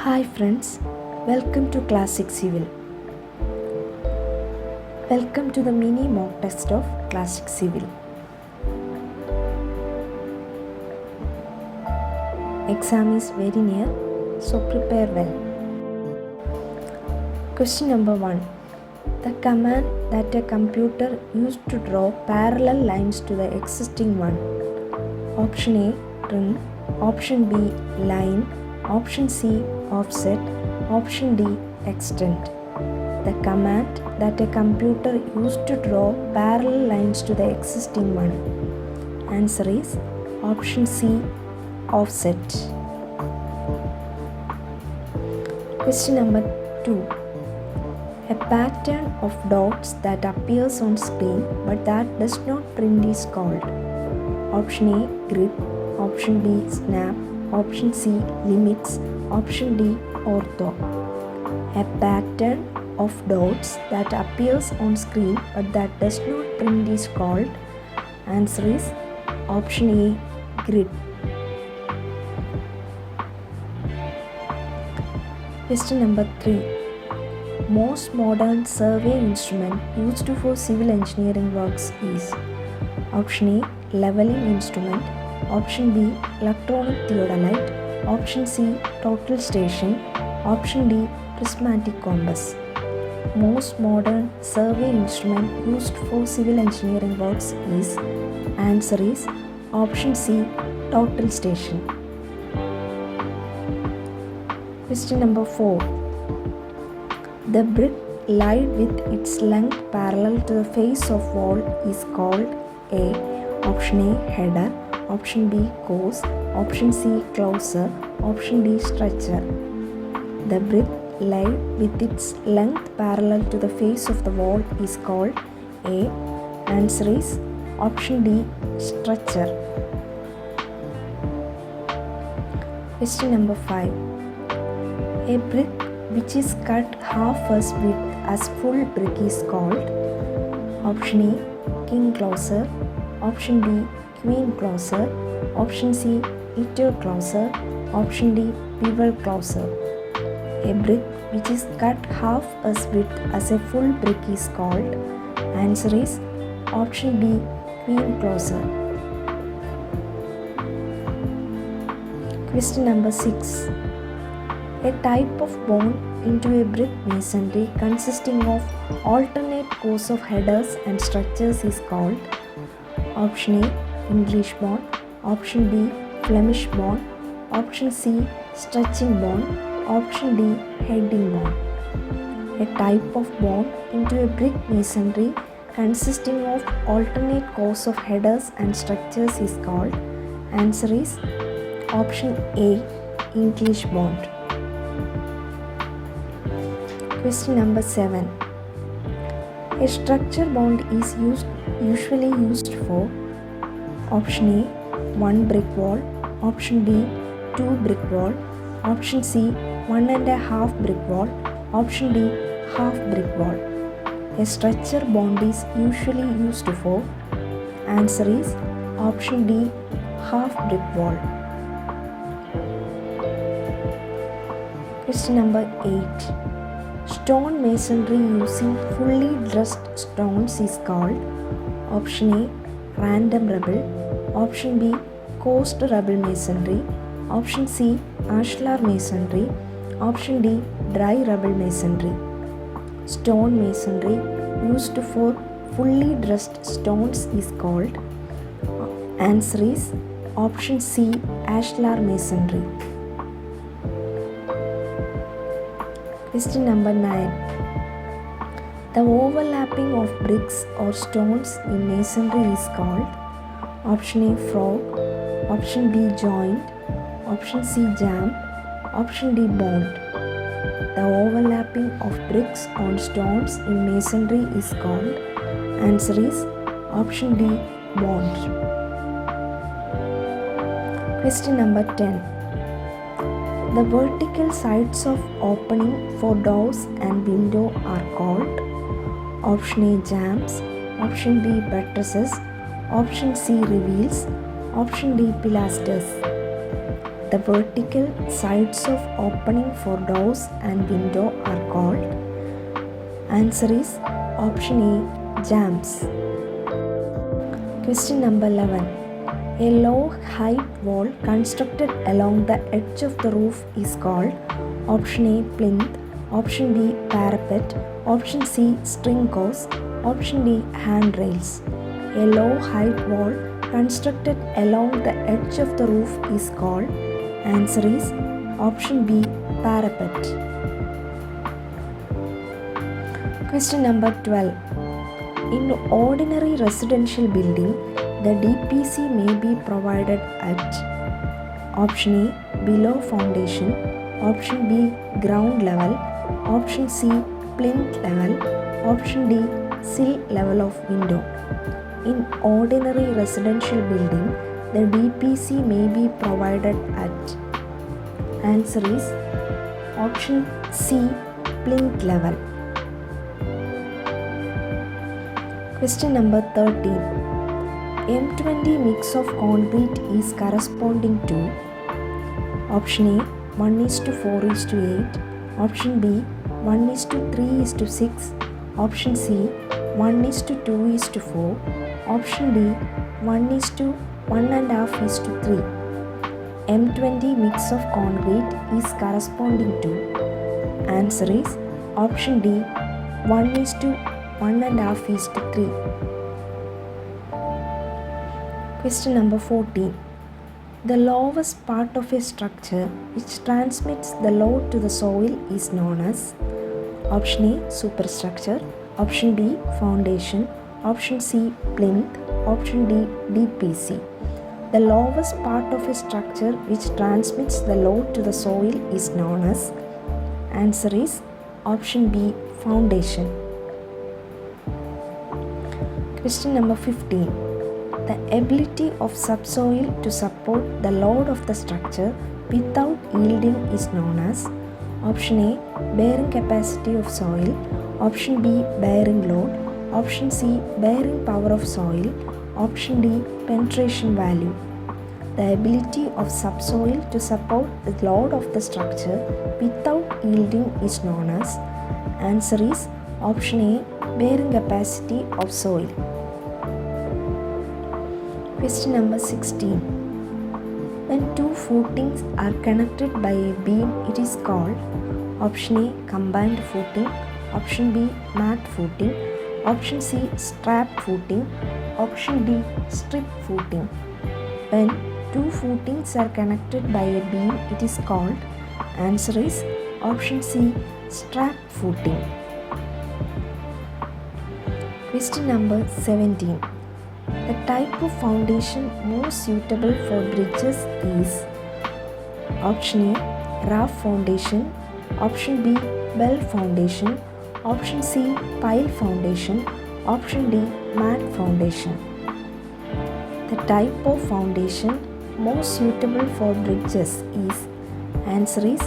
Hi friends, welcome to Classic Civil. Welcome to the mini mock test of Classic Civil. Exam is very near, so prepare well. Question number 1. The command that a computer used to draw parallel lines to the existing one. Option A, trim. Option B, line. Option C, offset. Option D, extend. The command that a computer used to draw parallel lines to the existing one. Answer is option C, offset. Question number 2. A pattern of dots that appears on screen but that does not print is called. Option A, grid. Option B, snap. Option C, limits. Option D, ortho. A pattern of dots that appears on screen but that does not print is called. Answer is option A, grid. Question number 3. Most modern survey instrument used for civil engineering works is option A, leveling instrument. Option B, electronic theodolite. Option C, total station. Option D, prismatic compass. Most modern survey instrument used for civil engineering works is, answer is option C, total station. Question number 4. The brick laid with its length parallel to the face of wall is called A. Option A, header. Option B, course. Option C, closer. Option D, stretcher. The brick laid with its length parallel to the face of the wall is called A. Answer is option D, stretcher. Question number 5. A brick which is cut half as width as full brick is called option A, king closer. Option B, queen closer. Option C, eater closer. Option D, bevel closer. A brick which is cut half as width as a full brick is called. Answer is option B, queen closer. Question number 6. A type of bond into a brick masonry consisting of alternate course of headers and structures is called option A, English bond. Option B, Flemish bond. Option C, stretching bond. Option D, heading bond. A type of bond into a brick masonry consisting of alternate course of headers and structures is called. Answer is option A, English bond. Question number 7. A structure bond is usually used for option A, 1 brick wall. Option B, 2 brick wall. Option C, 1.5 brick wall. Option D, half brick wall. A structure bond is usually used for. Answer is option D, half brick wall. Question number 8. Stone masonry using fully dressed stones is called option A, random rubble. Option B, coarse rubble masonry. Option C, ashlar masonry. Option D, dry rubble masonry. Stone masonry used for fully dressed stones is called. Answer is option C, ashlar masonry. Question number 9. The overlapping of bricks or stones in masonry is called option A, frog. Option B, joint. Option C, jam. Option D, bond. The overlapping of bricks on stones in masonry is called. Answer is option D, bond. Question number 10. The vertical sides of opening for doors and window are called option A, jambs. Option B, buttresses. Option C, reveals. Option D, pilasters. The vertical sides of opening for doors and window are called. Answer is option A, jambs. Question number 11. A low height wall constructed along the edge of the roof is called. Option A, plinth. Option B, parapet. Option C, string course. Option D, handrails. A low height wall constructed along the edge of the roof is called. Answer is option B, parapet. Question number 12. In ordinary residential building, the DPC may be provided at option A, below foundation. Option B, ground level. Option C, plinth level. Option D, sill level of window. In ordinary residential building, the DPC may be provided at. Answer is option C, plinth level. Question number 13. M20 mix of concrete is corresponding to. Option A, 1:4:8. Option B, 1:3:6. Option C, 1:2:4. Option D, 1:1.5:3. M20 mix of concrete is corresponding to. Answer is option D, 1:1.5:3. Question number 14. The lowest part of a structure which transmits the load to the soil is known as. Option A, superstructure. Option B, foundation. Option C, plinth. Option D, DPC. The lowest part of a structure which transmits the load to the soil is known as. Answer is option B, foundation. Question number 15. The ability of subsoil to support the load of the structure without yielding is known as. Option A, bearing capacity of soil. Option B, bearing load. Option C, bearing power of soil. Option D, penetration value. The ability of subsoil to support the load of the structure without yielding is known as. Answer is option A, bearing capacity of soil. Question number 16. When two footings are connected by a beam, it is called. Option A, combined footing. Option B, mat footing. Option C, strap footing. Option D, strip footing. When two footings are connected by a beam, it is called. Answer is option C, strap footing. Question number 17. The type of foundation most suitable for bridges is. Option A, raft foundation. Option B, bell foundation. Option C, pile foundation. Option D, mat foundation. The type of foundation most suitable for bridges is. Answer is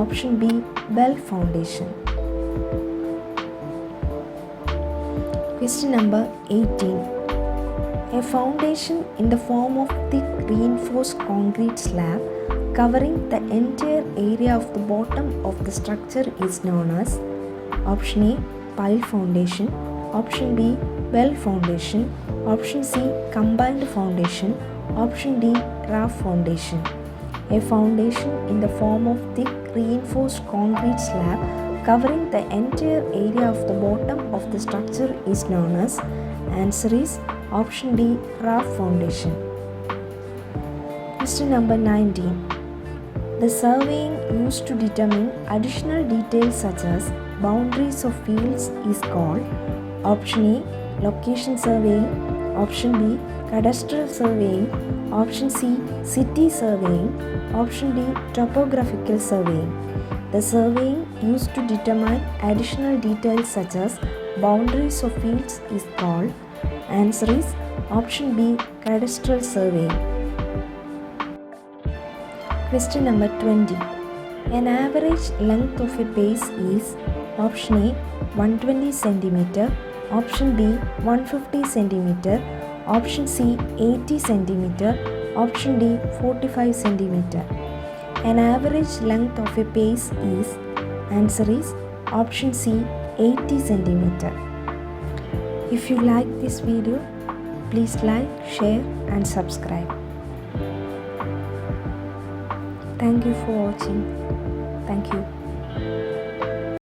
option B, bell foundation. Question number 18. A foundation in the form of thick reinforced concrete slab covering the entire area of the bottom of the structure is known as. Option A, pile foundation. Option B, well foundation. Option C, combined foundation. Option D, raft foundation. A foundation in the form of thick reinforced concrete slab covering the entire area of the bottom of the structure is known as. Answer is option D, raft foundation. Question number 19. The surveying used to determine additional details such as boundaries of fields is called. Option A, location surveying. Option B, cadastral surveying. Option C, city surveying. Option D, topographical surveying. The surveying used to determine additional details such as boundaries of fields is called. Answer is option B, cadastral surveying. Question number 20. An average length of a base is. Option A, 120 cm. Option B, 150 cm. Option C, 80 cm. Option D, 45 cm. An average length of a pace is, answer is option C, 80 centimeter. If you like this video, please like, share and subscribe. Thank you for watching. Thank you.